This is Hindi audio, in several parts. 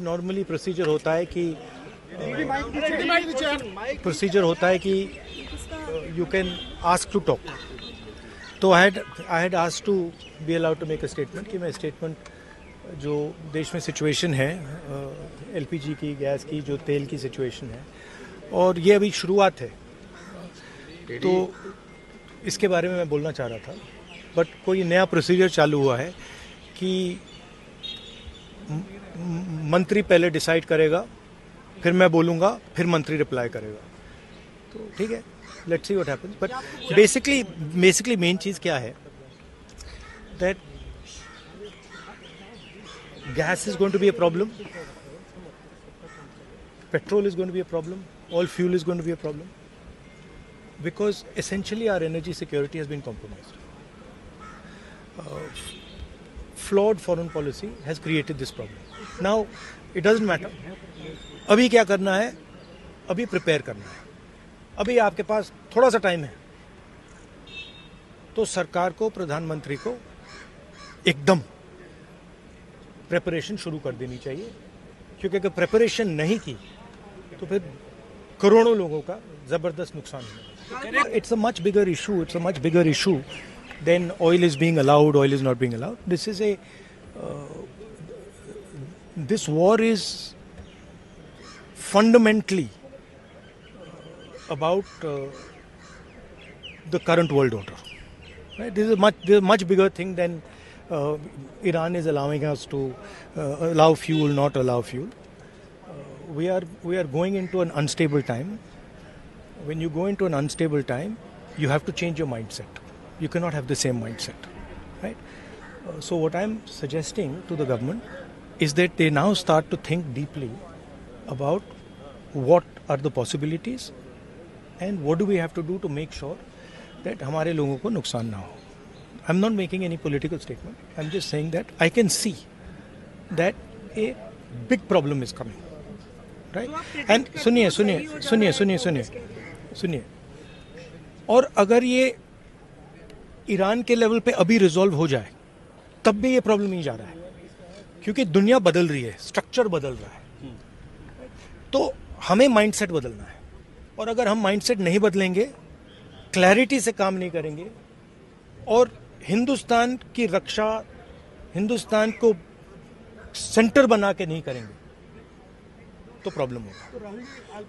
नॉर्मली प्रोसीजर होता है कि you can ask to talk. तो I had asked to be allowed to make a statement कि मैं स्टेटमेंट जो देश में सिचुएशन है एलपीजी की, गैस की, जो तेल की सिचुएशन है, और ये अभी शुरुआत है, तो इसके बारे में मैं बोलना चाह रहा था. बट कोई नया प्रोसीजर चालू हुआ है कि मंत्री पहले डिसाइड करेगा, फिर मैं बोलूँगा, फिर मंत्री रिप्लाई करेगा. तो ठीक है, let's see what happens. But basically main चीज़ क्या है, that gas is going to be a problem, petrol is going to be a problem, all fuel is going to be a problem, because essentially our energy security has been compromised. Flawed foreign policy has created this problem. Now it doesn't matter. अभी क्या करना है, अभी प्रिपेयर करना है. अभी आपके पास थोड़ा सा टाइम है, तो सरकार को, प्रधानमंत्री को एकदम प्रेपरेशन शुरू कर देनी चाहिए, क्योंकि अगर प्रेपरेशन नहीं की तो फिर करोड़ों लोगों का जबरदस्त नुकसान होगा. It's a much bigger issue than oil is being allowed, oil is not being allowed. This war is fundamentally about the current world order. Right? This is a much bigger thing than Iran is allowing us to allow fuel, not allow fuel. We are going into an unstable time. When you go into an unstable time, you have to change your mindset. You cannot have the same mindset, right? So what I'm suggesting to the government is that they now start to think deeply about what are the possibilities and what do we have to do to make sure that हमारे लोगों को नुकसान ना हो. I'm not making any political statement. I'm just saying that I can see that a big problem is coming, right? And सुनिए, और अगर ये ईरान के लेवल पे अभी रिजॉल्व हो जाए, तब भी ये प्रॉब्लम नहीं जा रहा है, क्योंकि दुनिया बदल रही है, स्ट्रक्चर बदल रहा है. तो हमें माइंडसेट बदलना है, और अगर हम माइंडसेट नहीं बदलेंगे, क्लैरिटी से काम नहीं करेंगे, और हिंदुस्तान की रक्षा, हिंदुस्तान को सेंटर बना के नहीं करेंगे, तो प्रॉब्लम होगा.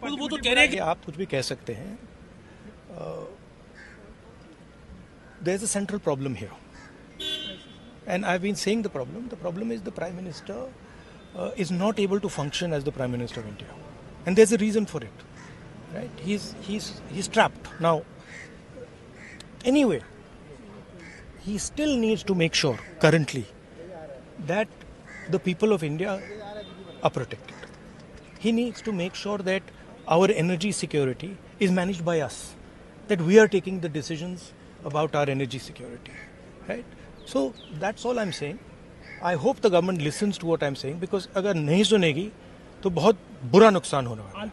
वो तो कह रहे हैं कि आप कुछ भी कह सकते हैं. There is a central problem here, and I have been saying the problem is the prime minister is not able to function as the prime minister of India, and there is a reason for it. Right? He's trapped now. Anyway, he still needs to make sure currently that the people of India are protected. He needs to make sure that our energy security is managed by us, that we are taking the decisions about our energy security. Right? So that's all I'm saying. I hope the government listens to what I'm saying, because अगर नहीं सुनेगी तो बहुत बुरा नुकसान होने वाला है.